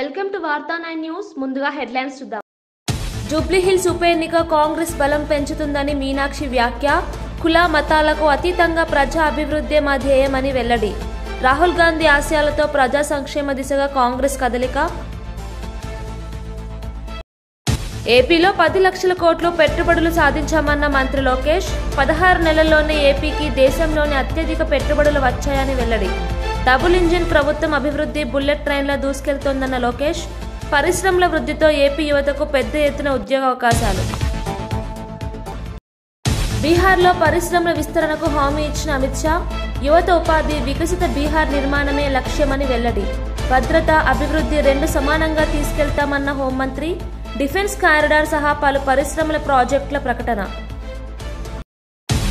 Welcome to వార్తా 9 news. ముందుగా headlines చూద్దాం. జూబ్లీ హిల్స్ ఉప ఎన్నిక కాంగ్రెస్ బలం పెంచుతుందని మీనాక్షి వ్యాఖ్య. కుల మతాలకు అతీతంగా ప్రజా అభివృద్ధి మా ధ్యేయమని వెల్లడి. రాహుల్ గాంధీ ఆశయాలతో ప్రజా సంక్షేమ దిశగా కాంగ్రెస్ కదలిక. ఏపీలో 10 లక్షల కోట్లు పెట్టుబడులు సాధించామన్న మంత్రి లోకేష్. 16 నెలల్లోనే ఏపీకి దేశంలోని అత్యధిక పెట్టుబడులు వచ్చాయని వెల్లడి. డబుల్ ఇంజిన్ ప్రభుత్వం అభివృద్ధి బుల్లెట్ ట్రైన్లా దూసుకెళ్తోందన్న లోకేష్. పరిశ్రమల వృద్ధితో ఏపీ యువతకు పెద్ద ఎత్తున ఉద్యోగ అవకాశాలు. బీహార్లో పరిశ్రమల విస్తరణకు హామీ ఇచ్చిన అమిత్ షా. యువత ఉపాధి, వికసిత బీహార్ నిర్మాణమే లక్ష్యమని వెల్లడి. భద్రత, అభివృద్ధి రెండు సమానంగా తీసుకెళ్తామన్న హోంమంత్రి. డిఫెన్స్ కారిడార్ సహా పలు పరిశ్రమల ప్రాజెక్టుల ప్రకటన.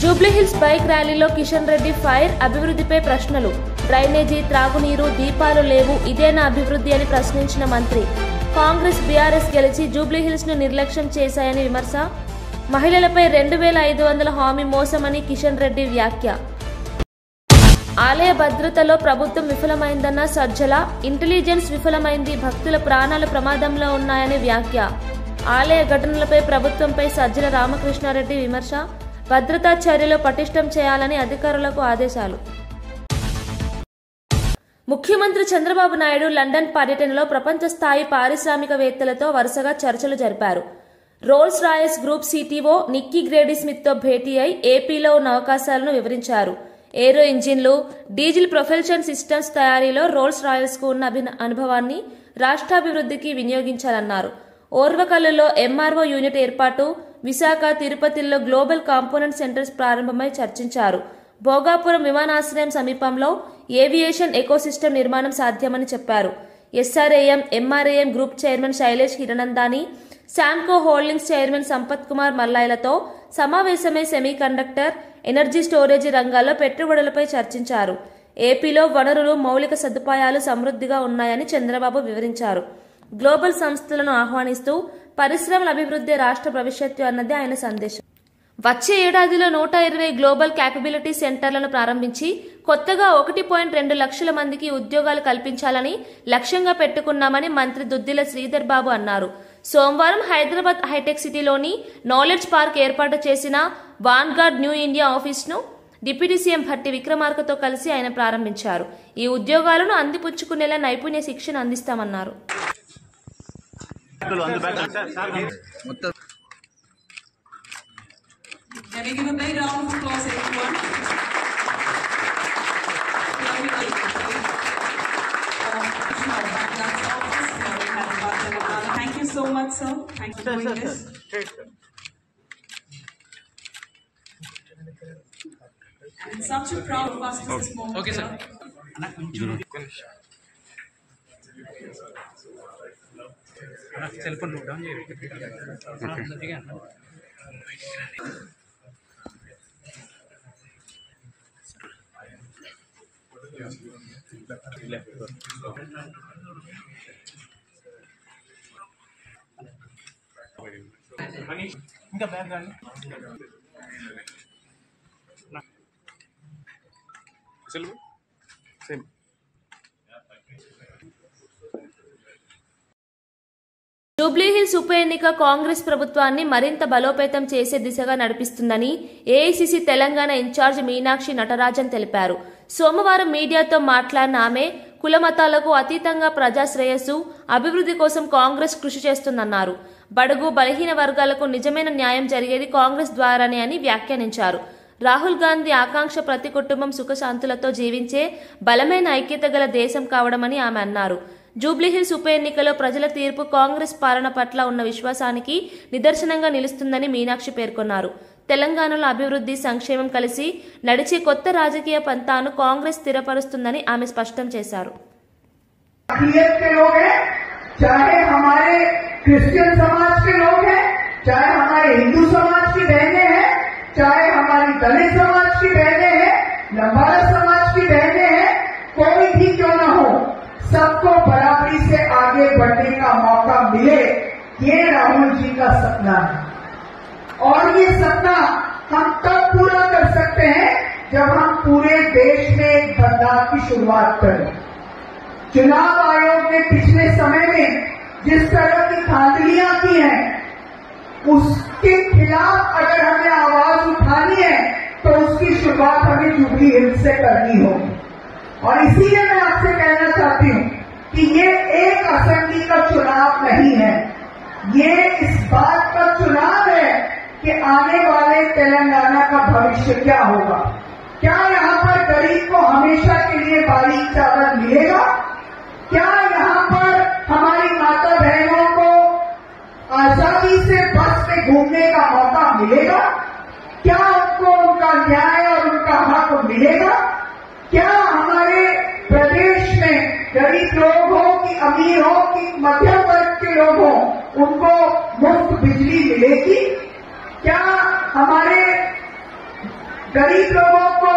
జూబ్లీహిల్స్ బైక్ ర్యాలీలో కిషన్ రెడ్డి ఫైర్. అభివృద్ధిపై ప్రశ్నలు. డ్రైనేజీ, త్రాగునీరు, దీపాలు లేవు, ఇదేనా అభివృద్ధి అని ప్రశ్నించిన మంత్రి. కాంగ్రెస్, బీఆర్ఎస్ గెలిచి జూబ్లీహిల్స్ ను నిర్లక్ష్యం చేశాయని విమర్శ. మహిళలపై 2500 హామీ మోసమని కిషన్ రెడ్డి వ్యాఖ్య. ఆలయ భద్రతలో ప్రభుత్వం విఫలమైందన్న సజ్జల. ఇంటెలిజెన్స్ విఫలమైంది, భక్తుల ప్రాణాలు ప్రమాదంలో ఉన్నాయని వ్యాఖ్య. ఆలయ ఘటనలపై ప్రభుత్వంపై సజ్జల రామకృష్ణారెడ్డి విమర్శ. భద్రతా చర్యలు పటిష్టం చేయాలని అధికారులకు ఆదేశాలు. ముఖ్యమంత్రి చంద్రబాబు నాయుడు లండన్ పర్యటనలో ప్రపంచ స్థాయి పారిశ్రామికవేత్తలతో వరుసగా చర్చలు జరిపారు. Rolls Royce group CTO Nikki Grady Smith తో భేటీ అయి ఏపీలో ఉన్న అవకాశాలను వివరించారు. ఏరో ఇంజిన్లు, డీజిల్ ప్రొపల్షన్ సిస్టమ్స్ తయారీలో రోల్స్ రాయల్స్ కు ఉన్న అనుభవాన్ని రాష్ట్రాభివృద్ధికి వినియోగించాలన్నారు. ఓర్వకల్లులో ఎంఆర్ఓ యూనిట్ ఏర్పాటు, విశాఖ, తిరుపతిలో గ్లోబల్ కాంపోనెంట్ సెంటర్స్ ప్రారంభమై చర్చించారు. భోగాపురం విమానాశ్రయం సమీపంలో ఏవియేషన్ ఎకోసిస్టమ్ నిర్మాణం సాధ్యమని చెప్పారు. SRAM, MRAM group chairman Shailesh Hiranandani, శాంకో హోల్డింగ్స్ చైర్మన్ సంపత్ కుమార్ మల్లాయిలతో సమావేశమై సెమీకండక్టర్, ఎనర్జీ స్టోరేజీ రంగాల్లో పెట్టుబడులపై చర్చించారు. ఏపీలో వనరులు, మౌలిక సదుపాయాలు సమృద్ధిగా ఉన్నాయని చంద్రబాబు వివరించారు. గ్లోబల్ సంస్థలను ఆహ్వానిస్తూ పరిశ్రమల అభివృద్ధి రాష్ట్ర భవిష్యత్తు అన్నది ఆయన సందేశం. వచ్చే ఏడాదిలో 120 గ్లోబల్ క్యాపబిలిటీ సెంటర్లను ప్రారంభించి కొత్తగా 1.2 లక్షల మందికి ఉద్యోగాలు కల్పించాలని లక్ష్యంగా పెట్టుకున్నామని మంత్రి దుద్దిల శ్రీధర్ బాబు అన్నారు. సోమవారం హైదరాబాద్ హైటెక్ సిటీలోని నాలెడ్జ్ పార్క్ ఏర్పాటు చేసిన వాన్గార్డ్ న్యూ ఇండియా ఆఫీస్ను డిప్యూటీ సీఎం భట్టి విక్రమార్కతో కలిసి ఆయన ప్రారంభించారు. ఈ ఉద్యోగాలను అందిపుచ్చుకునేలా నైపుణ్య శిక్షణ అందిస్తామన్నారు. Can we give a big round of applause, everyone? Thank you so much, sir. Thank you for doing this. It's such a proud of us this moment. Okay, sir. Cell phone down చేయండి. ఇంకా bag రాని same. Jubilee Hills ఉప ఎన్నిక కాంగ్రెస్ ప్రభుత్వాన్ని మరింత బలోపేతం చేసే దిశగా నడిపిస్తుందని ఏఐసీసీ తెలంగాణ ఇన్ఛార్జ్ మీనాక్షి నటరాజన్ తెలిపారు. సోమవారం మీడియాతో మాట్లాడిన ఆమె కులమతాలకు అతీతంగా ప్రజా శ్రేయస్సు, అభివృద్ధి కోసం కాంగ్రెస్ కృషి చేస్తుందన్నారు. బడుగు బలహీన వర్గాలకు నిజమైన న్యాయం జరిగేది కాంగ్రెస్ ద్వారానే అని వ్యాఖ్యానించారు. రాహుల్ గాంధీ ఆకాంక్ష ప్రతి కుటుంబం సుఖశాంతులతో జీవించే బలమైన ఐక్యత గల దేశం కావడమని ఆమె అన్నారు. జూబ్లీహిల్స్ ఉప ఎన్నికలో ప్రజల తీర్పు కాంగ్రెస్ పాలన పట్ల ఉన్న విశ్వాసానికి నిదర్శనంగా నిలుస్తుందని మీనాక్షి పేర్కొన్నారు. తెలంగాణలో అభివృద్ధి, సంక్షేమం కలిసి నడిచే కొత్త రాజకీయ పంతాను కాంగ్రెస్ స్థిరపరుస్తుందని ఆమె స్పష్టం చేశారు. चाहे हमारे क्रिश्चियन समाज के लोग हैं, चाहे हमारे हिंदू समाज की बहनें हैं, चाहे हमारी दलित समाज की बहनें हैं, लंबाड़ा समाज की बहनें हैं, कोई भी क्यों न हो, सबको बराबरी से आगे बढ़ने का मौका मिले, ये राहुल जी का सपना है। और ये सपना हम तब पूरा कर सकते हैं जब हम पूरे देश में एक बदलाव की शुरुआत करें। चुनाव आयोग ने पिछले समय में जिस तरह की धांधलियां की हैं, उसके खिलाफ अगर हमें आवाज उठानी है तो उसकी शुरुआत हमें जुबली हिल्स से करनी होगी। और इसीलिए मैं आपसे कहना चाहती हूं कि ये एक असेंबली का चुनाव नहीं है, ये इस बात का चुनाव है कि आने वाले तेलंगाना का भविष्य क्या होगा। क्या यहाँ पर गरीब को हमेशा के लिए बारीक चादर मिलेगा? क्या यहाँ पर हमारी माता बहनों को आजादी से बस में घूमने का मौका मिलेगा? क्या उनको उनका न्याय और उनका हक मिलेगा? क्या हमारे प्रदेश में गरीब लोग हो कि अमीर हो कि मध्यम वर्ग के लोग हो, उनको मुफ्त बिजली मिलेगी? क्या हमारे गरीब लोगों को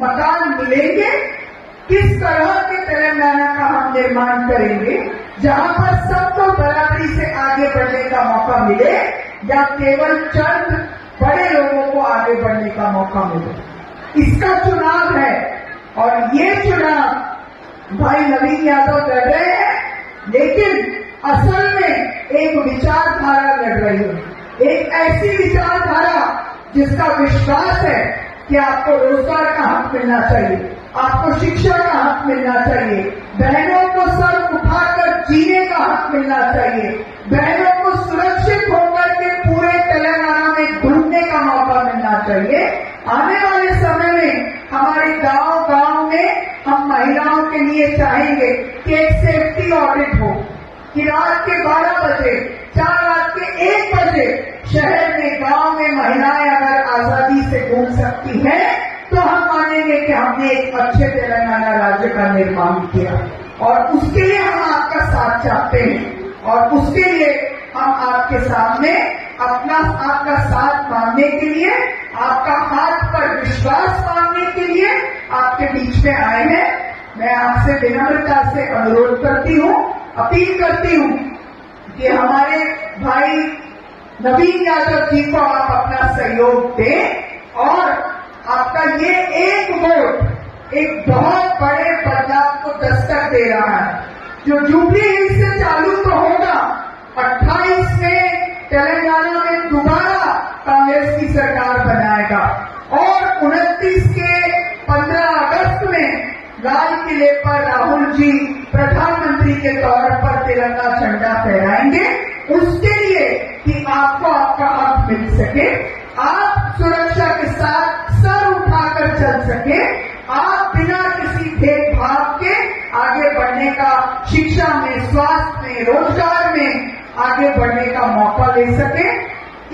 मकान मिलेंगे? किस तरह के तेलंगाना का हम निर्माण करेंगे जहां पर सबको बराबरी से आगे बढ़ने का मौका मिले, या केवल चंद बड़े लोगों को आगे बढ़ने का मौका मिले? इसका चुनाव है। और ये चुनाव भाई नवीन यादव लड़ रहे हैं, लेकिन असल में एक विचारधारा लड़ रही है, एक ऐसी विचारधारा जिसका विश्वास है कि आपको रोजगार का हक मिलना चाहिए, आपको शिक्षा का हक मिलना चाहिए, बहनों को सर उठाकर जीने का हक मिलना चाहिए, बहनों को सुरक्षित होकर के पूरे तेलंगाना में घूमने का मौका मिलना चाहिए। आने वाले समय में हमारे गांव में हम महिलाओं के लिए चाहेंगे कि एक सेफ्टी ऑडिट हो, कि रात के 12 बजे, 4 रात के 1 बजे शहर में, गांव में महिलाएं अगर आजादी से घूम सकती हैं तो हम मानेंगे कि हमने एक अच्छे तेलंगाना राज्य का निर्माण किया। और उसके लिए हम आपका साथ चाहते हैं, और उसके लिए हम आपके सामने आपका साथ मांगने के लिए, आपका हाथ पर विश्वास मांगने के लिए आपके बीच में आए हैं। मैं आपसे विनम्रता से अनुरोध करती हूँ, अपील करती हूँ कि हमारे भाई नवीन यादव जी को आप अपना सहयोग दें, और आपका ये एक वोट एक बहुत बड़े बदलाव को दस्तक दे रहा है। जो जुबली हिल्स से चालू तो होगा, 28 में तेलंगाना में दोबारा कांग्रेस की सरकार बनाएगा, और 29 के 15 अगस्त में लाल किले पर राहुल जी प्रधानमंत्री के तौर पर तिरंगा झंडा फहराएंगे, उसके लिए कि आपको आपका हक मिल सके, आप सुरक्षा के साथ सर उठाकर चल सके, आप बिना किसी भेदभाव के आगे बढ़ने का, शिक्षा में, स्वास्थ्य में, रोजगार में आगे बढ़ने का मौका ले सके।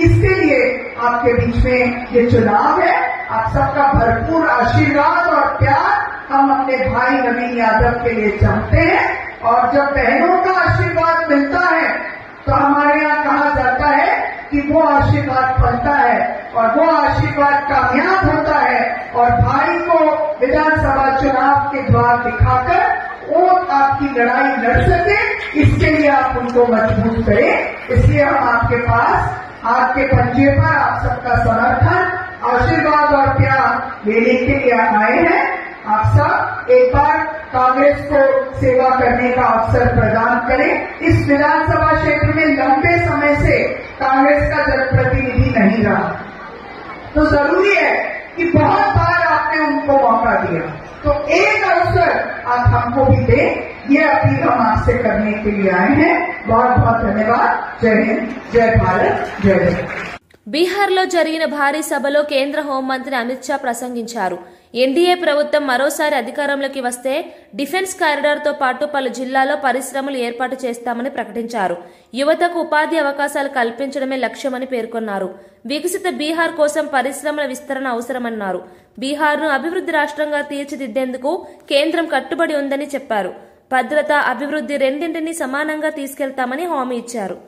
इसके लिए आपके बीच में ये चुनाव है। आप सबका भरपूर आशीर्वाद और प्यार हम अपने भाई नवीन यादव के लिए चाहते हैं। और जब बहनों का आशीर्वाद मिलता है तो हमारे यहाँ कहा जाता है कि वो आशीर्वाद फलता है और वो आशीर्वाद कामयाब होता है, और भाई को विधानसभा चुनाव के द्वार दिखाकर वो आपकी लड़ाई लड़ सके, इसके लिए आप उनको मजबूत करें। इसलिए हम आपके पास, आपके पंजे पर आप सबका समर्थन, आशीर्वाद और प्यार लेने के लिए आए हैं। आप सब एक बार कांग्रेस को सेवा करने का अवसर प्रदान करें। इस विधानसभा क्षेत्र में लंबे समय से कांग्रेस का जनप्रतिनिधि नहीं रहा, तो जरूरी है कि बहुत बार आपने उनको मौका दिया, तो एक अवसर आप हमको भी दें। ये अपील हम आपसे करने के लिए आए हैं। बहुत बहुत धन्यवाद। जय हिंद, जय भारत, जय जय। బీహార్లో జరిగిన భారీ సభలో కేంద్ర హోంమంత్రి అమిత్ షా ప్రసంగించారు. ఎన్డీఏ ప్రభుత్వం మరోసారి అధికారంలోకి వస్తే డిఫెన్స్ కారిడార్తో పాటు పలు జిల్లాల్లో పరిశ్రమలు ఏర్పాటు చేస్తామని ప్రకటించారు. యువతకు ఉపాధి అవకాశాలు కల్పించడమే లక్ష్యమని పేర్కొన్నారు. వికసిత బీహార్ కోసం పరిశ్రమల విస్తరణ అవసరమన్నారు. బీహార్ను అభివృద్ధి రాష్ట్రంగా తీర్చిదిద్దేందుకు కేంద్రం కట్టుబడి ఉందని చెప్పారు. భద్రత, అభివృద్ధి రెండింటినీ సమానంగా తీసుకెళ్తామని హామీ ఇచ్చారు.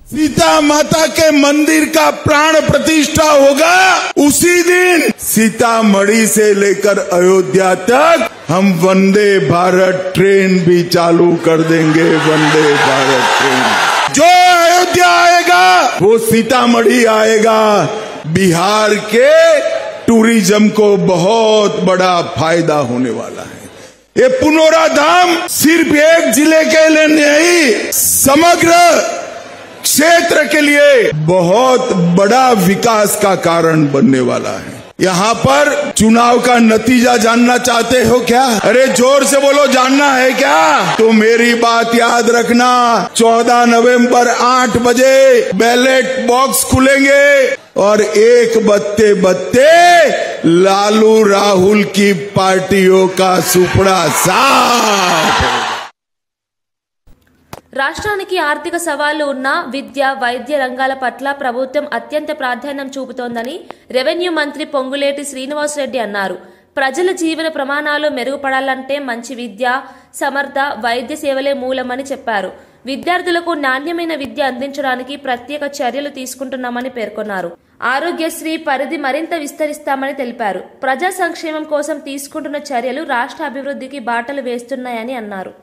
सीता माता के मंदिर का प्राण प्रतिष्ठा होगा, उसी दिन सीतामढ़ी से लेकर अयोध्या तक हम वंदे भारत ट्रेन भी चालू कर देंगे। वंदे भारत ट्रेन जो अयोध्या आएगा वो सीतामढ़ी आएगा। बिहार के टूरिज्म को बहुत बड़ा फायदा होने वाला है। ये पुनौरा धाम सिर्फ एक जिले के लिए नहीं, समग्र क्षेत्र के लिए बहुत बड़ा विकास का कारण बनने वाला है। यहाँ पर चुनाव का नतीजा जानना चाहते हो क्या? अरे जोर से बोलो, जानना है क्या? तो मेरी बात याद रखना, 14 नवंबर 8 बजे बैलेट बॉक्स खुलेंगे और एक बत्ते बत्ते लालू राहुल की पार्टियों का सुपड़ा साफ। రాష్ట్రానికి ఆర్థిక సవాళ్లు ఉన్న విద్య, వైద్య రంగాల పట్ల ప్రభుత్వం అత్యంత ప్రాధాన్యం చూపుతోందని రెవెన్యూ మంత్రి పొంగులేటి శ్రీనివాసరెడ్డి అన్నారు. ప్రజల జీవన ప్రమాణాలు మెరుగుపడాలంటే మంచి విద్య, సమర్థ వైద్య సేవలే మూలమని చెప్పారు. విద్యార్థులకు నాణ్యమైన విద్య అందించడానికి ప్రత్యేక చర్యలు తీసుకుంటున్నామని పేర్కొన్నారు. ఆరోగ్యశ్రీ పరిధి మరింత విస్తరిస్తామని తెలిపారు. ప్రజా సంక్షేమం కోసం తీసుకుంటున్న చర్యలు రాష్ట్ర అభివృద్ధికి బాటలు వేస్తున్నాయని అన్నారు.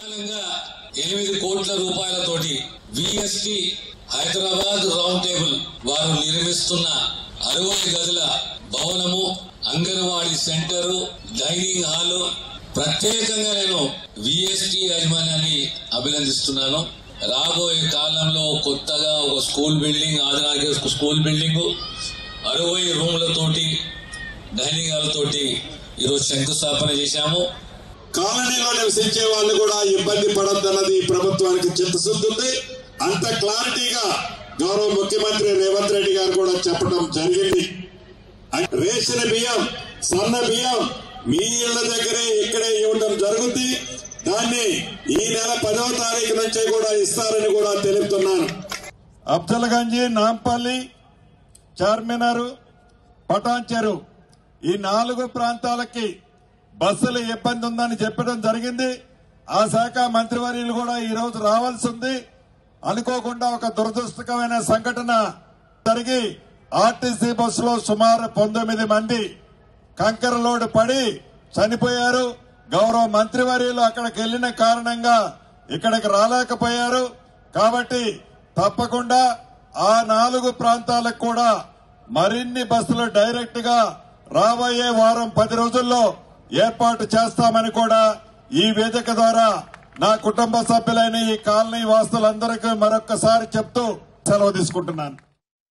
ప్రధానంగా 8 కోట్ల రూపాయలతోటి విఎస్టి హైదరాబాద్ రౌండ్ టేబుల్ వారు నిర్మిస్తున్న 60 గదుల భవనము, అంగన్వాడీ సెంటరు, డైనింగ్ హాలు ప్రత్యేకంగా నేను విఎస్టి యాజమాన్యాన్ని అభినందిస్తున్నాను. రాబోయే కాలంలో కొత్తగా ఒక స్కూల్ బిల్డింగ్, ఆదినాకి స్కూల్ బిల్డింగ్ 60 రూములతోటి డైనింగ్ హాల్ తోటి ఈరోజు శంకుస్థాపన చేశాము. కాలనీలో నివసించే వాళ్ళు కూడా ఇబ్బంది పడొద్దన్నది ప్రభుత్వానికి చిత్తశుద్ధి ఉంది. అంత క్లారిటీగా గౌరవ ముఖ్యమంత్రి రేవంత్ రెడ్డి గారు కూడా చెప్పడం జరిగింది. రేషన్ బియ్యం, సన్న బియ్యం మీ ఇళ్ల దగ్గరే ఇక్కడే ఇవ్వడం జరుగుతుంది. దాన్ని ఈ నెల 10వ తారీఖు నుంచే కూడా ఇస్తారని కూడా తెలుపుతున్నాను. అఫ్జల్గంజ్, నాంపల్లి, చార్మినార్, పటాన్చెరు ఈ 4 ప్రాంతాలకి బస్సులు ఇబ్బంది ఉందని చెప్పడం జరిగింది. ఆ శాఖ మంత్రివర్యులు కూడా ఈ రోజు రావాల్సి ఉంది. అనుకోకుండా ఒక దురదృష్టకరమైన సంఘటన జరిగి ఆర్టీసీ బస్సులో సుమారు 19 మంది కంకర లోడ్ పడి చనిపోయారు. గౌరవ మంత్రివర్యులు అక్కడికి వెళ్లిన కారణంగా ఇక్కడికి రాలేకపోయారు. కాబట్టి తప్పకుండా ఆ 4 ప్రాంతాలకు కూడా మరిన్ని బస్సులు డైరెక్ట్ గా రాబోయే వారం 10 రోజుల్లో ఏర్పాటు చేస్తామని కూడా ఈ వేదిక ద్వారా నా కుటుంబ సభ్యులైన ఈ కాలనీ వాసులందరికీ మరొకసారి చెప్తూ సెలవు తీసుకుంటున్నాను.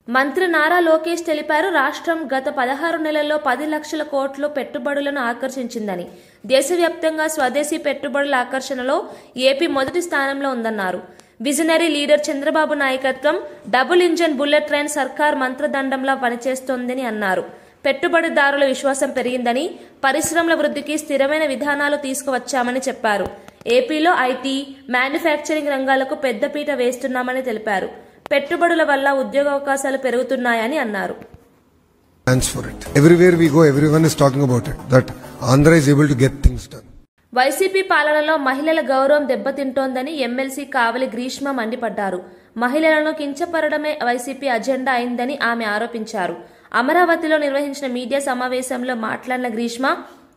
మంత్రి నారా లోకేష్ తెలిపారు. రాష్ట్రం గత 16 నెలల్లో 10 లక్షల కోట్ల పెట్టుబడులను ఆకర్షించిందని. దేశవ్యాప్తంగా స్వదేశీ పెట్టుబడుల ఆకర్షణలో ఏపీ మొదటి స్థానంలో ఉందన్నారు. విజనరీ లీడర్ చంద్రబాబు నాయకత్వం డబుల్ ఇంజన్ బుల్లెట్ ట్రైన్ సర్కార్ మంత్రదండంలా పనిచేస్తోందని అన్నారు. పెట్టుబడిదారుల విశ్వాసం పెరిగిందని, పరిశ్రమల వృద్ధికి స్థిరమైన విధానాలు తీసుకువచ్చామని చెప్పారు. ఏపీలో ఐటీ, మ్యానుఫ్యాక్చరింగ్ రంగాలకు పెద్దపీట వేస్తున్నామని తెలిపారు. పెట్టుబడుల వల్ల ఉద్యోగావకాశాలు పెరుగుతున్నాయని అన్నారు. Everywhere we go, everyone is talking about it. That Andhra is able to get things done. YCP పాలనలో మహిళల గౌరవం దెబ్బతింటోందని ఎమ్మెల్సీ కావలి గ్రీష్మ మండిపడ్డారు. మహిళలను కించపరడమే వైసీపీ అజెండా అయిందని ఆమె ఆరోపించారు. అమరావతిలో నిర్వహించిన మీడియా సమావేశంలో మాట్లాడిన గ్రీష్మ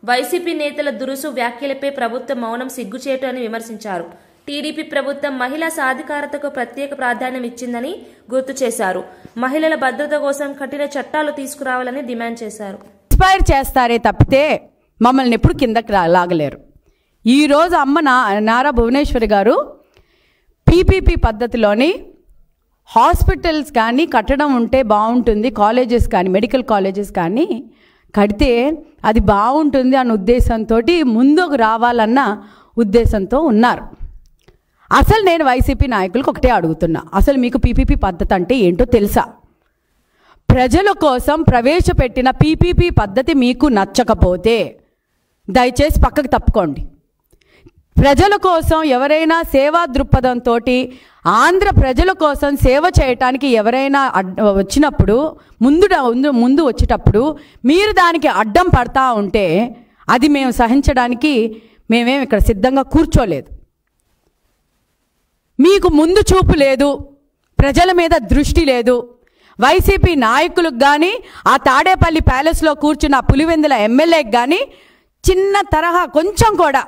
వైసీపీ నేతల దురుసు వ్యాఖ్యలపై ప్రభుత్వం మౌనం సిగ్గుచేటు అని విమర్శించారు. టీడీపీ ప్రభుత్వం మహిళా సాధికారతకు ప్రత్యేక ప్రాధాన్యం ఇచ్చిందని గుర్తు చేశారు. మహిళల భద్రత కోసం కఠిన చట్టాలు తీసుకురావాలని డిమాండ్ చేశారు. ఇన్స్పైర్ చేస్తారే తప్పితే మమ్మల్ని ఎప్పుడు కిందకి లాగలేరు. ఈరోజు అమ్మ నారా భువనేశ్వరి గారు పీపీపీ పద్ధతిలోని హాస్పిటల్స్ కానీ కట్టడం ఉంటే బాగుంటుంది, కాలేజెస్ కానీ మెడికల్ కాలేజెస్ కానీ కడితే అది బాగుంటుంది అన్న ఉద్దేశంతో ముందుకు రావాలన్న ఉద్దేశంతో ఉన్నారు. అసలు నేను వైసీపీ నాయకులకు ఒకటే అడుగుతున్నా, అసలు మీకు పీపీపీ పద్ధతి అంటే ఏంటో తెలుసా? ప్రజల కోసం ప్రవేశపెట్టిన పీపీపీ పద్ధతి మీకు నచ్చకపోతే దయచేసి పక్కకు తప్పుకోండి. ప్రజల కోసం ఎవరైనా సేవా దృక్పథంతో ఆంధ్ర ప్రజల కోసం సేవ చేయటానికి ఎవరైనా వచ్చినప్పుడు ముందు వచ్చేటప్పుడు మీరు దానికి అడ్డం పడతా ఉంటే అది మేము సహించడానికి మేమేం ఇక్కడ సిద్ధంగా కూర్చోలేదు. మీకు ముందు చూపు లేదు, ప్రజల మీద దృష్టి లేదు. వైసీపీ నాయకులకు కానీ ఆ తాడేపల్లి ప్యాలెస్లో కూర్చున్న పులివెందుల ఎమ్మెల్యేకి కానీ చిన్న తరహా కొంచెం కూడా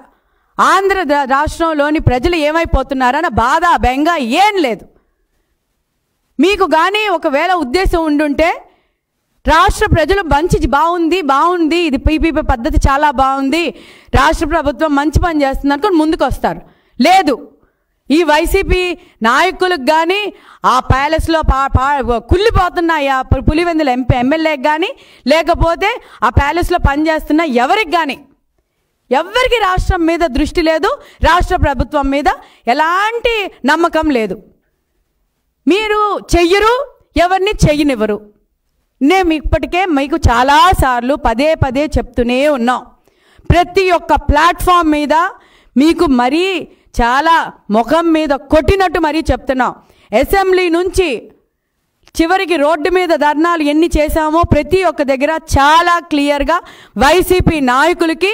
ఆంధ్ర రాష్ట్రంలోని ప్రజలు ఏమైపోతున్నారన్న బాధ బెంగ ఏం లేదు. మీకు కానీ ఒకవేళ ఉద్దేశం ఉండుంటే రాష్ట్ర ప్రజలు బాగుంది ఇది పీపీపీ పద్ధతి చాలా బాగుంది, రాష్ట్ర ప్రభుత్వం మంచి పని చేస్తుంది అనుకుని ముందుకు వస్తారు. లేదు, ఈ వైసీపీ నాయకులకు కానీ ఆ ప్యాలెస్లో కుళ్ళిపోతున్నాయి ఆ పులివెందుల ఎమ్మెల్యేకి కానీ లేకపోతే ఆ ప్యాలెస్లో పనిచేస్తున్న ఎవరికి రాష్ట్రం మీద దృష్టి లేదు, రాష్ట్ర ప్రభుత్వం మీద ఎలాంటి నమ్మకం లేదు. మీరు చెయ్యరు, ఎవరిని చెయ్యనివ్వరు. నేను ఇప్పటికే మీకు చాలాసార్లు పదే చెప్తూనే ఉన్నాం. ప్రతి ఒక్క ప్లాట్ఫామ్ మీద మీకు మరీ చాలా ముఖం మీద కొట్టినట్టు మరీ చెప్తున్నాం. అసెంబ్లీ నుంచి చివరికి రోడ్డు మీద ధర్నాలు ఎన్ని చేశామో ప్రతి ఒక్క దగ్గర చాలా క్లియర్గా వైసీపీ నాయకులకి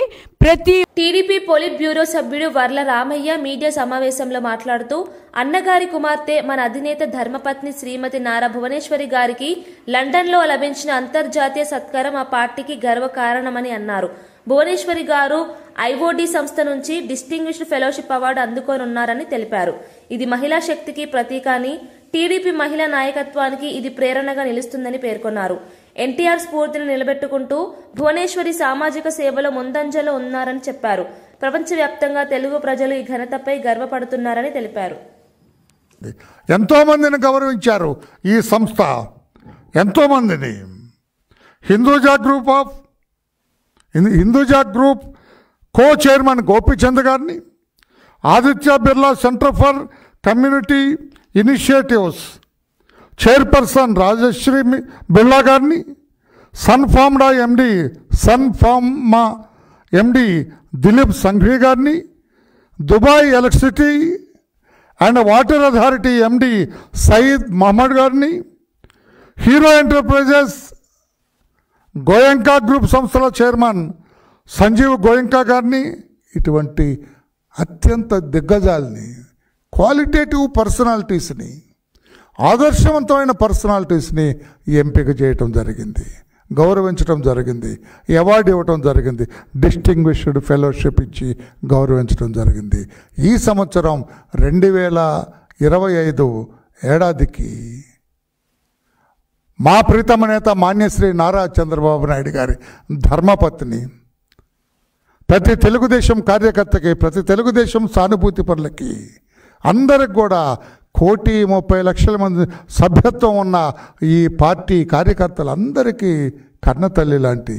టీడీపీ పోలిట్ బ్యూరో సభ్యుడు వర్ల రామయ్య మీడియా సమావేశంలో మాట్లాడుతూ అన్నగారి కుమార్తె మన అధినేత ధర్మపత్ని శ్రీమతి నారా భువనేశ్వరి గారికి లండన్లో లభించిన అంతర్జాతీయ సత్కారం ఆ పార్టీకి గర్వకారణమని అన్నారు. భువనేశ్వరి గారు ఐఓడి సంస్థ నుంచి డిస్టింగ్విష్డ్ ఫెలోషిప్ అవార్డు అందుకోనున్నారని తెలిపారు. ఇది మహిళా శక్తికి ప్రతీక అని, టీడీపీ మహిళా నాయకత్వానికి ఇది ప్రేరణగా నిలుస్తుందని పేర్కొన్నారు. ఎన్టీఆర్ స్ఫూర్తిని నిలబెట్టుకుంటూ భువనేశ్వరి సామాజిక సేవలో ముందంజలో ఉన్నారని చెప్పారు. ప్రపంచవ్యాప్తంగా తెలుగు ప్రజలు ఈ ఘనతపై గర్వపడుతున్నారని తెలిపారు. ఎంతో మందిని గౌరవించారు ఈ సంస్థ, ఎంతో మందిని. Hinduja group co chairman Gopichand గారిని, Aditya Birla centre for community initiatives chairperson Rajashree Birla గారిని, సన్ఫార్మా ఎండి దిలీప్ సంఘ్వి గారిని, Dubai electricity and water authority MD Saeed Mohammed గారిని, హీరో ఎంటర్ప్రైజెస్ గోయంకా గ్రూప్ సంస్థల చైర్మన్ సంజీవ్ గోయంకా గారిని, ఇటువంటి అత్యంత దిగ్గజాలని, క్వాలిటేటివ్ పర్సనాలిటీస్ని, ఆదర్శవంతమైన పర్సనాలిటీస్ని ఎంపిక చేయటం జరిగింది, గౌరవించడం జరిగింది, అవార్డు ఇవ్వటం జరిగింది, డిస్టింగ్విష్డ్ ఫెలోషిప్ ఇచ్చి గౌరవించడం జరిగింది. ఈ సంవత్సరం 2025 ఏడాదికి మా ప్రీతమ నేత మాన్యశ్రీ నారా చంద్రబాబు నాయుడు గారి ధర్మపత్ని, ప్రతి తెలుగుదేశం కార్యకర్తకి, ప్రతి తెలుగుదేశం సానుభూతి పరులకి, అందరికి కూడా 1,30,00,000 మంది సభ్యత్వం ఉన్న ఈ పార్టీ కార్యకర్తలందరికీ కన్నతల్లి లాంటి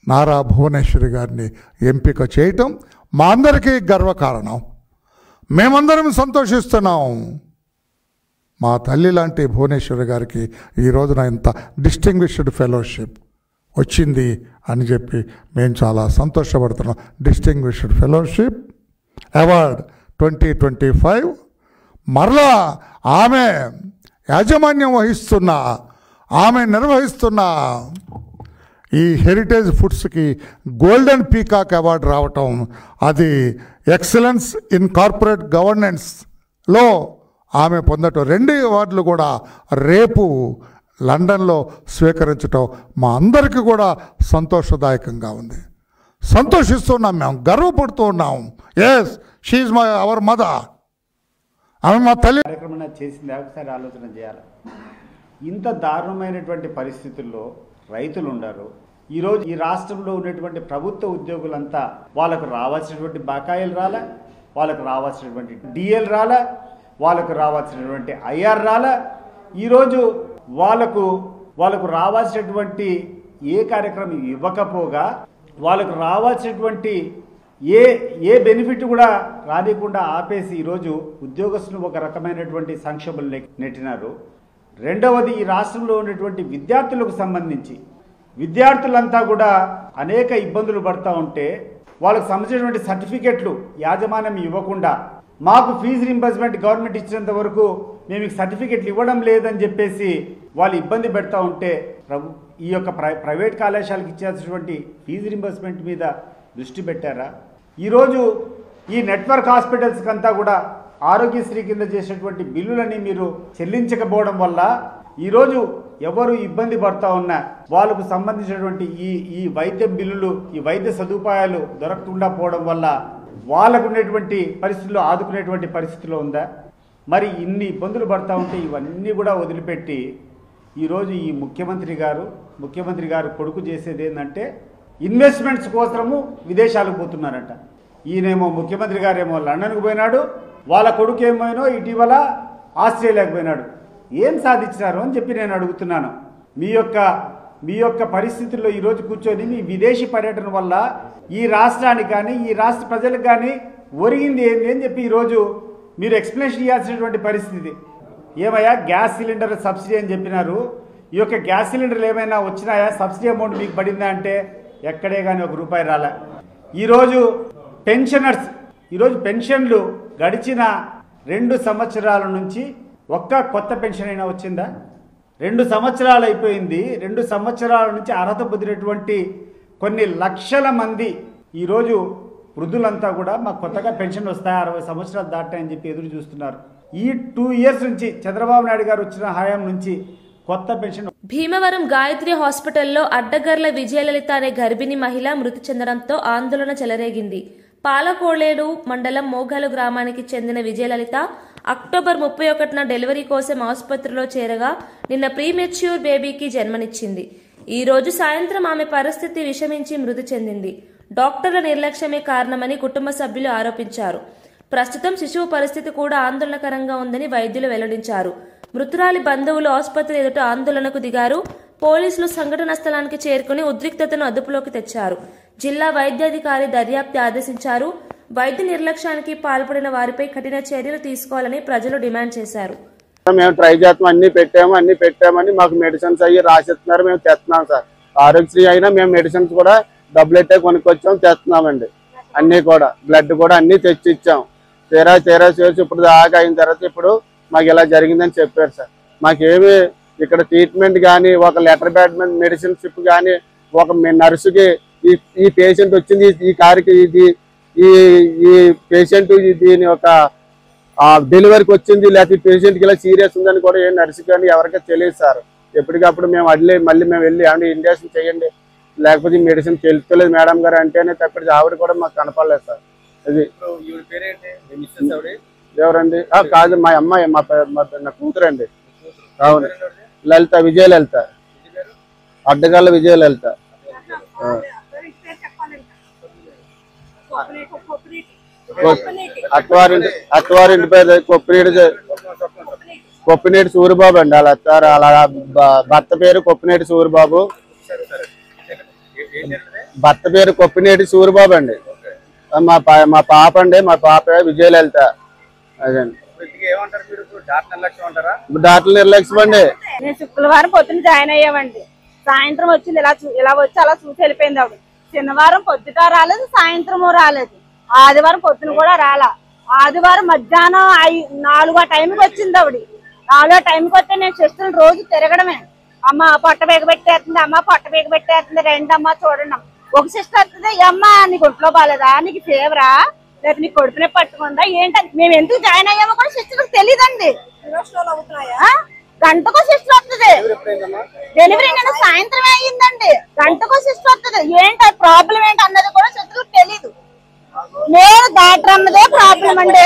నారా భువనేశ్వరి గారిని ఎంపిక చేయటం మా అందరికీ గర్వకారణం. మేమందరం సంతోషిస్తున్నాం. మా తల్లి లాంటి భువనేశ్వరి గారికి ఈ రోజున ఇంత డిస్టింగ్విష్డ్ ఫెలోషిప్ వచ్చింది అని చెప్పి మేము చాలా సంతోషపడుతున్నాం. డిస్టింగ్విష్డ్ ఫెలోషిప్ అవార్డ్ 2025 మరలా ఆమె యాజమాన్యం వహిస్తున్న, ఆమె నిర్వహిస్తున్న ఈ హెరిటేజ్ ఫుడ్స్కి గోల్డెన్ పీకాక్ అవార్డు రావటం, అది ఎక్సలెన్స్ ఇన్ కార్పొరేట్ గవర్నెన్స్లో ఆమె పొందటం, 2 అవార్డులు కూడా రేపు లండన్లో స్వీకరించటం మా అందరికీ కూడా సంతోషదాయకంగా ఉంది. సంతోషిస్తున్నాం, మేము గర్వపడుతూ ఉన్నాం. Yes, she our mother. ఆమె మా తల్లి. కార్యక్రమం చేసింది ఒకసారి ఆలోచన చేయాలి. ఇంత దారుణమైనటువంటి పరిస్థితుల్లో రైతులు ఉన్నారు. ఈరోజు ఈ రాష్ట్రంలో ఉన్నటువంటి ప్రభుత్వ ఉద్యోగులంతా వాళ్ళకు రావాల్సినటువంటి బకాయిలు రాలే, వాళ్ళకు రావాల్సినటువంటి డిఎల్ రాలే, వాళ్ళకు రావాల్సినటువంటి ఐఆర్ రాలే. ఈరోజు వాళ్ళకు రావాల్సినటువంటి ఏ కార్యక్రమం ఇవ్వకపోగా వాళ్ళకు రావాల్సినటువంటి ఏ బెనిఫిట్ కూడా రానికుండా ఆపేసి ఈరోజు ఉద్యోగస్తులు ఒక రకమైనటువంటి సంక్షోభంలో నెట్టినారు. రెండవది, ఈ రాష్ట్రంలో ఉన్నటువంటి విద్యార్థులకు సంబంధించి విద్యార్థులంతా కూడా అనేక ఇబ్బందులు పడుతూ ఉంటే వాళ్ళకు సంబంధించినటువంటి సర్టిఫికెట్లు యాజమాన్యం ఇవ్వకుండా మాకు ఫీజు రింబర్స్మెంట్ గవర్నమెంట్ ఇచ్చినంత వరకు మేము సర్టిఫికెట్లు ఇవ్వడం లేదని చెప్పేసి వాళ్ళు ఇబ్బంది పెడతా ఉంటే ఈ యొక్క ప్రైవేట్ కళాశాలకు ఇచ్చేసినటువంటి ఫీజు రింబర్స్మెంట్ మీద దృష్టి పెట్టారా? ఈరోజు ఈ నెట్వర్క్ హాస్పిటల్స్కి అంతా కూడా ఆరోగ్యశ్రీ కింద చేసినటువంటి బిల్లులని మీరు చెల్లించకపోవడం వల్ల ఈరోజు ఎవరు ఇబ్బంది పడతా ఉన్నా వాళ్ళకు సంబంధించినటువంటి ఈ వైద్య బిల్లులు, ఈ వైద్య సదుపాయాలు దొరకకుండా పోవడం వల్ల వాళ్ళకు ఉన్నటువంటి పరిస్థితుల్లో ఆదుకునేటువంటి పరిస్థితిలో ఉందా? మరి ఇన్ని ఇబ్బందులు పడతా ఉంటే ఇవన్నీ కూడా వదిలిపెట్టి ఈరోజు ఈ ముఖ్యమంత్రి గారు కొడుకు చేసేది ఏంటంటే ఇన్వెస్ట్మెంట్స్ కోసము విదేశాలకు పోతున్నారట. ఈయనేమో ముఖ్యమంత్రి గారేమో లండన్కు పోయినాడు, వాళ్ళ కొడుకు ఏమైనా ఇటీవల ఆస్ట్రేలియాకు పోయినాడు. ఏం సాధించారు అని చెప్పి నేను అడుగుతున్నాను. మీ యొక్క పరిస్థితుల్లో ఈరోజు కూర్చొని మీ విదేశీ పర్యటన వల్ల ఈ రాష్ట్రానికి కానీ ఈ రాష్ట్ర ప్రజలకు కానీ ఒరిగింది ఏంది అని చెప్పి ఈరోజు మీరు ఎక్స్ప్లెనేషన్ ఇవ్వాల్సినటువంటి పరిస్థితి. ఏమయ్యా గ్యాస్ సిలిండర్ సబ్సిడీ అని చెప్పినారు, ఈ యొక్క గ్యాస్ సిలిండర్లు ఏమైనా వచ్చినాయా? సబ్సిడీ అమౌంట్ మీకు పడిందా అంటే ఎక్కడే కానీ ₹1 రాలే. ఈరోజు పెన్షనర్స్ పెన్షన్లు గడిచిన 2 సంవత్సరాల నుంచి ఒక్క కొత్త పెన్షన్ అయినా వచ్చిందా? 2 సంవత్సరాలు అయిపోయింది. 2 సంవత్సరాల నుంచి అర్హత పొందినటువంటి కొన్ని లక్షల మంది ఈరోజు వృద్ధులంతా కూడా మాకు కొత్తగా పెన్షన్ వస్తాయి 60 సంవత్సరాలు దాటాయని చెప్పి ఎదురు చూస్తున్నారు. ఈ 2 ఇయర్స్ నుంచి చంద్రబాబు నాయుడు గారు వచ్చిన హయాం నుంచి కొత్త పెన్షన్. భీమవరం గాయత్రి హాస్పిటల్లో అడ్డగర్ల విజయలలిత అనే గర్భిణీ మహిళ మృతి చెందడంతో ఆందోళన చెలరేగింది. పాలకోడేడు మండలం మోగాలు గ్రామానికి చెందిన విజయలలిత అక్టోబర్ 31న డెలివరీ కోసం ఆసుపత్రిలో చేరగా నిన్న ప్రీమెచ్యూర్ బేబీకి జన్మనిచ్చింది. ఈ రోజు సాయంత్రం ఆమె పరిస్థితి విషమించి మృతి చెందింది. డాక్టర్ల నిర్లక్ష్యమే కారణమని కుటుంబ సభ్యులు ఆరోపించారు. ప్రస్తుతం శిశువు పరిస్థితి కూడా ఆందోళనకరంగా ఉందని వైద్యులు వెల్లడించారు. మృతురాలి బంధువులు ఆసుపత్రి ఎదుట ఆందోళనకు దిగారు. పోలీసులు సంఘటనా స్థలానికి చేరుకుని ఉద్రిక్తతను అదుపులోకి తెచ్చారు. జిల్లా వైద్యాధికారి దర్యాప్తు ఆదేశించారు. వైద్య నిర్లక్ష్యానికి పాల్పడిన వారిపై కఠిన చర్యలు తీసుకోవాలని ప్రజలు డిమాండ్ చేశారు. మేము ట్రై చేస్తాం, అన్ని పెట్టామని మాకు మెడిసిన్స్ అయ్యి రాసిస్తున్నారు, మేము తెస్తున్నాం సార్. ఆరోగ్యశ్రీ అయినా మేము మెడిసిన్స్ కూడా డబ్బులు అయితే కొనుక్కొచ్చాం, తెస్తున్నామండి. అన్ని కూడా బ్లడ్ కూడా అన్ని తెచ్చి ఇచ్చాం. తీరా చేసి ఇప్పుడు దాకా అయిన తర్వాత ఇప్పుడు మాకు ఇలా జరిగిందని చెప్పారు సార్. మాకేమి ఇక్కడ ట్రీట్మెంట్ కానీ ఒక లెటర్ బ్యాడ్ మెడిసిన్షిప్ కానీ ఒక నర్సుకి ఈ పేషెంట్ వచ్చింది ఈ కారుకి ఈ పేషెంట్ దీని ఒక డెలివరీకి వచ్చింది లేకపోతే పేషెంట్కి ఇలా సీరియస్ ఉందని కూడా ఏ నర్సు కానీ ఎవరికీ తెలియదు సార్. ఎప్పటికప్పుడు మేము మళ్ళీ మేము వెళ్ళి ఏమంటే ఇంజక్షన్ చేయండి లేకపోతే మెడిసిన్ తెలుస్తలేదు మేడం గారు అంటేనే తప్పటి ఆవిడ కూడా మాకు కనపడలేదు సార్. ఇది ఎవరండి? కాదు మా అమ్మాయి, నా కూతురండి. అవును, లలిత, విజయలలిత, అడ్డగాళ్ళ విజయలలిత. అత్తవారింటి పేరు కొప్పినేటి సూరిబాబు అండి. అలా భర్త పేరు కొప్పినేటి సూరిబాబు, భర్త పేరు కొప్పినేటి సూరిబాబు అండి. మా పాప అండి, మా పాప విజయలలిత. అదండి డాక్టర్ నిర్లక్ష్యం అండి. నేను శుక్రవారం పొద్దున జాయిన్ అయ్యామండి. సాయంత్రం వచ్చింది, ఇలా వచ్చి అలా చూసి వెళ్ళిపోయింది ఆవిడ. శనివారం పొద్దుట రాలేదు, సాయంత్రము రాలేదు, ఆదివారం పొద్దున కూడా రాలా. ఆదివారం మధ్యాహ్నం 4 టైంకి వచ్చింది ఆవిడ. 4 టైంకి వస్తే నేను సిస్టర్లు రోజు తిరగడమే. అమ్మ పొట్ట బేగ పెట్టేస్తుంది, అమ్మ పొట్ట బేగ పెట్టేస్తుంది, రండి అమ్మ చూడండి. ఒక సిస్టర్ వస్తుంది, అమ్మ నీకు ఒంట్లో బాగాలేదా, నీకు ఫీవరా, లేకపోతే నీకు కొడుకునే పట్టుకుందా ఏంటంటే మేము ఎందుకు జాయిన్ అయ్యామో కూడా సిస్టర్కి తెలియదండి. గంటకో సిస్టర్ వస్తుంది డెలివరీ, నేను సాయంత్రం అయ్యిందండి. గంటకో సిస్టర్ వస్తుంది. ఏంటి ప్రాబ్లం ఏంటి అన్నది కూడా సిస్టర్కి తెలీదు. నేను డాక్టర్ అన్నదే ప్రాబ్లం అండి.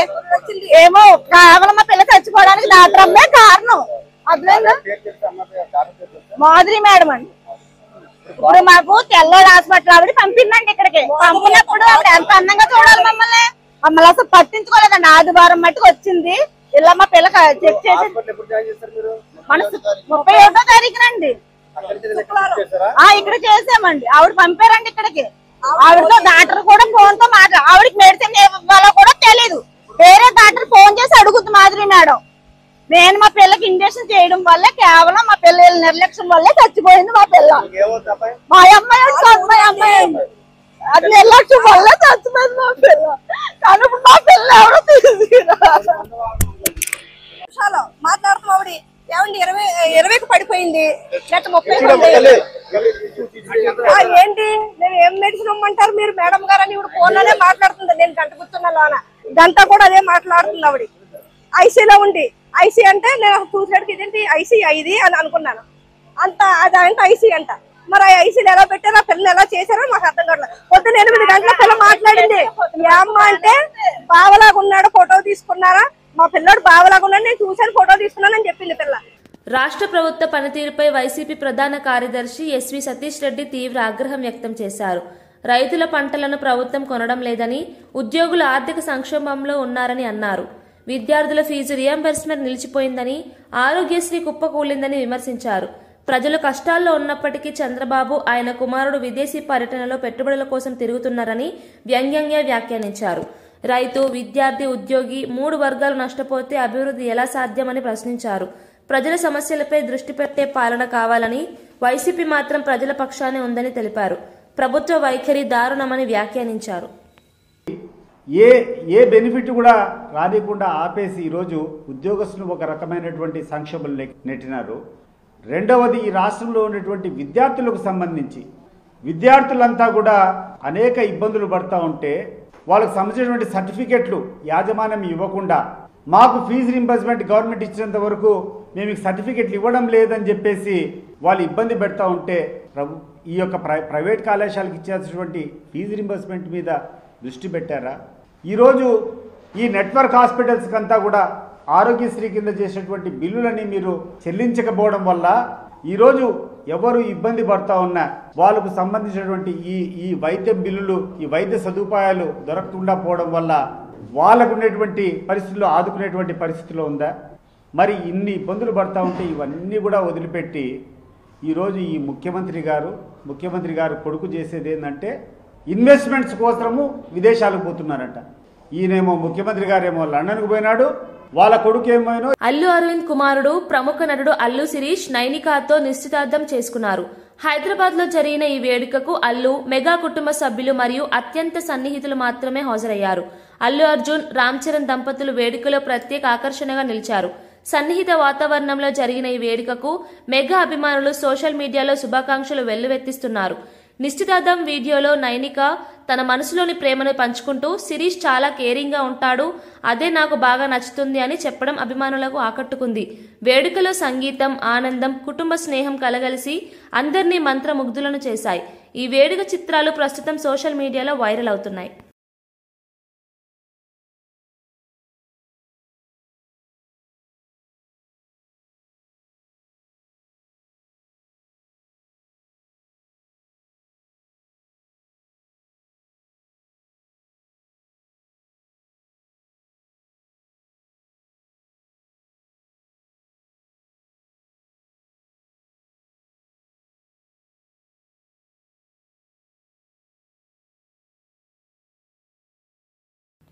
ఏమో కేవలం మా పిల్ల చచ్చిపోవడానికి డాక్టర్ అమ్మే కారణం. అర్థమైందా? మాధురి మేడం అండి. ఇప్పుడు మాకు తెల్లోడు హాస్పిటల్ ఆవిడ పంపిందండి ఇక్కడికి. పంపినప్పుడు ఆవిడ ఎంత అందంగా చూడాలి మమ్మల్ని అసలు పట్టించుకోలేదండి. ఆదివారం మట్టుకు వచ్చింది, ఇలా మా పిల్ల చెక్ చేసి మన 31వ తారీఖునండి ఇక్కడ చేసామండి. ఆవిడ పంపారండి ఇక్కడికి. ఆవిడతో డాక్టర్ కూడా ఫోన్ తో ఆవిడకి మెడిసిన్ ఇవ్వాలో కూడా తెలీదు. వేరే డాక్టర్ ఫోన్ చేసి అడుగుద్ది మాధురి మేడం. నేను మా పిల్లకి ఇంజక్షన్ చేయడం వల్లే, కేవలం మా పిల్లల నిర్లక్ష్యం వల్లే చచ్చిపోయింది మా పిల్ల. మా అమ్మాయి అది నిర్లక్ష్యం వల్ల చచ్చిపోయింది మా పిల్ల. కానీ ఇప్పుడు మా పిల్ల ఎవరో తీసుకురా మాట్లాడుతున్నాడు. ఏమండి 20కి పడిపోయింది, లేకపోతే 30 ఏంటి? నేను ఏం మెడిసిన్ ఇమ్మంటారు మీరు మేడం గారు అని ఇప్పుడు ఫోన్ లోనే మాట్లాడుతుంది. నేను గంట కూర్చున్నా లోన, గంట కూడా అదే మాట్లాడుతుంది ఆవిడ. ఐసీలో ఉండి ఐసీ అంటే నేను చూసాడికి ఇదేంటి ఐసీ ఇది అని అనుకున్నాను. అంత అదంటే ఐసీ అంట. మరి ఆ ఐసీలు ఎలా పెట్టారో, ఆ పిల్లలు ఎలా చేశారో మాకు అర్థం కావట్లేదు. పొద్దున్న 8 గంటల పిల్ల మాట్లాడింది. ఏమ్మ అంటే బావలాగా ఉన్నాడు, ఫోటో తీసుకున్నారా? మా పిల్లాడు బావలాగా ఉన్నాడు, నేను చూసాను, ఫోటో తీసుకున్నానని చెప్పింది పిల్ల. రాష్ట్ర ప్రభుత్వ పనితీరుపై వైసీపీ ప్రధాన కార్యదర్శి ఎస్వి సతీష్ రెడ్డి తీవ్ర ఆగ్రహం వ్యక్తం చేశారు. రైతుల పంటలను ప్రభుత్వం కొనడం లేదని, ఉద్యోగులు ఆర్థిక సంక్షోభంలో ఉన్నారని అన్నారు. విద్యార్థుల ఫీజు రియంబర్స్మెంట్ నిలిచిపోయిందని, ఆరోగ్యశ్రీ కుప్పకూలిందని విమర్శించారు. ప్రజలు కష్టాల్లో ఉన్నప్పటికీ చంద్రబాబు, ఆయన కుమారుడు విదేశీ పర్యటనలో పెట్టుబడుల కోసం తిరుగుతున్నారని వ్యంగ్యంగా వ్యాఖ్యానించారు. రైతు, విద్యార్థి, ఉద్యోగి 3 వర్గాలు నష్టపోతే అభివృద్ధి ఎలా సాధ్యమని ప్రశ్నించారు. ప్రజల సమస్యలపై దృష్టి పెట్టే పాలన కావాలని, వైసీపీ మాత్రం ప్రజల పక్షానే ఉందని తెలిపారు. ప్రభుత్వ వైఖరి దారుణమని వ్యాఖ్యానించారు. ఏ బెనిఫిట్ కూడా రానికుండా ఆపేసి ఈరోజు ఉద్యోగస్తులు ఒక రకమైనటువంటి సంక్షోభం నెట్టినారు. రెండవది, ఈ రాష్ట్రంలో ఉన్నటువంటి విద్యార్థులకు సంబంధించి విద్యార్థులంతా కూడా అనేక ఇబ్బందులు పడుతూ ఉంటే వాళ్ళకు సంబంధించినటువంటి సర్టిఫికెట్లు యాజమాన్యం ఇవ్వకుండా, మాకు ఫీజు రింబర్స్మెంట్ గవర్నమెంట్ ఇచ్చినంత వరకు మేము సర్టిఫికెట్లు ఇవ్వడం లేదని చెప్పేసి వాళ్ళు ఇబ్బంది పెడతా ఉంటే ఈ యొక్క ప్రైవేట్ కళాశాలకు ఇచ్చేటువంటి ఫీజు రింబర్స్మెంట్ మీద దృష్టి పెట్టారా? ఈరోజు ఈ నెట్వర్క్ హాస్పిటల్స్కి అంతా కూడా ఆరోగ్యశ్రీ కింద చేసేటువంటి బిల్లులని మీరు చెల్లించకపోవడం వల్ల ఈరోజు ఎవరు ఇబ్బంది పడతా ఉన్నా వాళ్ళకు సంబంధించినటువంటి ఈ వైద్య బిల్లులు, ఈ వైద్య సదుపాయాలు దొరకకుండా పోవడం వల్ల వాళ్ళకు ఉన్నటువంటి పరిస్థితుల్లో ఆదుకునేటువంటి పరిస్థితిలో ఉందా? మరి ఇన్ని ఇబ్బందులు పడతా ఉంటే ఇవన్నీ కూడా వదిలిపెట్టి ఈరోజు ఈ ముఖ్యమంత్రి గారు కొడుకు చేసేది ఏంటంటే ఇన్వెస్ట్మెంట్స్ కోసము విదేశాలకు పోతున్నారంట. ఈయనేమో ముఖ్యమంత్రి గారేమో లండన్కు పోయినాడు, వాళ్ళ కొడుకు ఏమైనా. అల్లు అరవింద్ కుమారుడు ప్రముఖ నటుడు అల్లు శిరీష్ నైనికాతో నిశ్చితార్థం చేసుకున్నారు. హైదరాబాద్ లో జరిగిన ఈ వేడుకకు అల్లు, మెగా కుటుంబ సభ్యులు మరియు అత్యంత సన్నిహితులు మాత్రమే హాజరయ్యారు. అల్లు అర్జున్, రామ్ చరణ్ దంపతులు వేడుకలో ప్రత్యేక ఆకర్షణగా నిలిచారు. సన్నిహిత వాతావరణంలో జరిగిన ఈ వేడుకకు మెగా అభిమానులు సోషల్ మీడియాలో శుభాకాంక్షలు వెల్లువెత్తిస్తున్నారు. నిశ్చితార్థం వీడియోలో నైనిక తన మనసులోని ప్రేమను పంచుకుంటూ శిరీష్ చాలా కేరింగ్ గా ఉంటాడు, అదే నాకు బాగా నచ్చుతుంది అని చెప్పడం అభిమానులకు ఆకట్టుకుంది. వేడుకలో సంగీతం, ఆనందం, కుటుంబ స్నేహం కలగలిసి అందరినీ మంత్రముగ్ధులను చేశాయి. ఈ వేడుక చిత్రాలు ప్రస్తుతం సోషల్ మీడియాలో వైరల్ అవుతున్నాయి.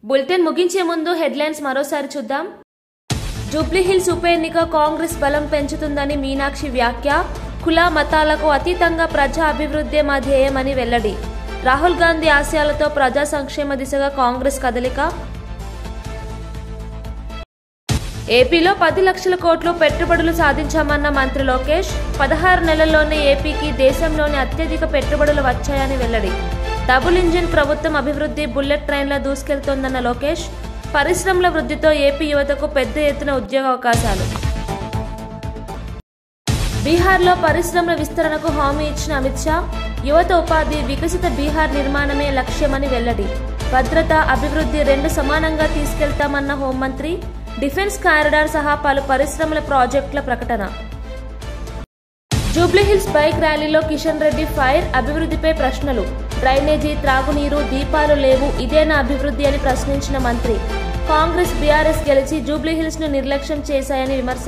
బులెటిన్ ముగించే ముందు హెడ్లైన్స్ మరోసారి చూద్దాం. జూబ్లీహిల్స్ ఉప ఎన్నిక కాంగ్రెస్ బలం పెంచుతుందని మీనాక్షి వ్యాఖ్య. కుల మతాలకు అతీతంగా ప్రజా అభివృద్ధే మా ధ్యేయమని వెల్లడి. రాహుల్ గాంధీ ఆశయాలతో ప్రజా సంక్షేమ దిశగా కాంగ్రెస్ కదలిక. ఏపీలో 10 లక్షల కోట్లు పెట్టుబడులు సాధించామన్న మంత్రి లోకేష్. 16 నెలల్లోనే ఏపీకి దేశంలోని అత్యధిక పెట్టుబడులు వచ్చాయని వెల్లడి. డబుల్ ఇంజిన్ ప్రభుత్వం అభివృద్ధి బుల్లెట్ ట్రైన్లా దూసుకెళ్తోందన్న లోకేష్. పరిశ్రమల వృద్ధితో ఏపీ యువతకు పెద్ద ఎత్తున ఉద్యోగ అవకాశాలు. బీహార్లో పరిశ్రమల విస్తరణకు హామీ ఇచ్చిన అమిత్ షా. యువత ఉపాధి, వికసిత బీహార్ నిర్మాణమే లక్ష్యమని వెల్లడి. భద్రత, అభివృద్ధి 2 సమానంగా తీసుకెళ్తామన్న హోంమంత్రి. డిఫెన్స్ కారిడార్ సహా పలు పరిశ్రమల ప్రాజెక్టుల ప్రకటన. జూబ్లీహిల్స్ బైక్ ర్యాలీలో కిషన్ రెడ్డి ఫైర్. అభివృద్ధిపై ప్రశ్నలు. డ్రైనేజీ, త్రాగునీరు, దీపాలు లేవు, ఇదేనా అభివృద్ధి అని ప్రశ్నించిన మంత్రి. కాంగ్రెస్, బీఆర్ఎస్ గెలిచి జూబ్లీహిల్స్ ను నిర్లక్ష్యం చేశాయని విమర్శ.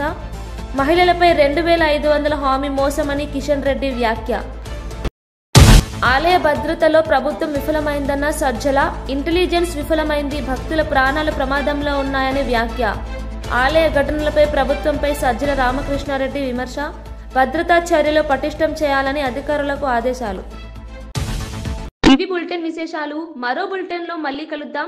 మహిళలపై 2500 హామీ మోసమని కిషన్ రెడ్డి వ్యాఖ్య. ఆలయ భద్రతలో ప్రభుత్వం విఫలమైందన్న సజ్జల. ఇంటెలిజెన్స్ విఫలమైంది, భక్తుల ప్రాణాలు ప్రమాదంలో ఉన్నాయని వ్యాఖ్య. ఆలయ ఘటనలపై ప్రభుత్వంపై సజ్జల రామకృష్ణారెడ్డి విమర్శ. భద్రతా చర్యలు పటిష్టం చేయాలని అధికారులకు ఆదేశాలు. ఇవి బులెటిన్ విశేషాలు. మరో బులెటిన్ లో మళ్ళీ కలుద్దాం.